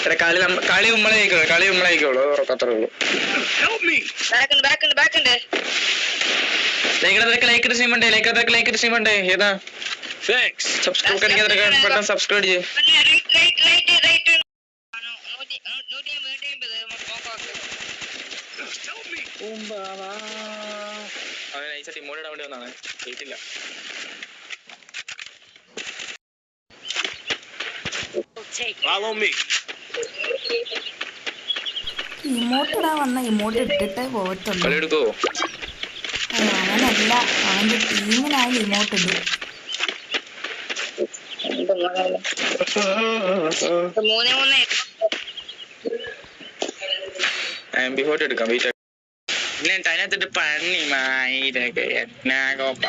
കളി നമ്മളായിക്കോളൂ ഉറക്കത്രേ ഉള്ളൂ. Like stream ഉണ്ട് ഏതാ സബ്സ്ക്രൈബ് സബ്സ്ക്രൈബ് ചെയ്യ്. ടിമോടെ ഇടാൻ വേണ്ടി വന്നാണ് കേട്ടില്ല. ഇമോട്ട് ഇടാൻ വന്ന ഇമോട്ട് ഇട്ടിട്ടേ പോയിട്ടുള്ളൂ. അങ്ങനല്ല, അവന്റെ ടീമിനായാലും ഇമോട്ട് ഇടും. എടുക്കാം വെയിറ്റ്. അതിനകത്തിട്ട് പണി മായിരൊക്കെ എന്നാ കോപ്പ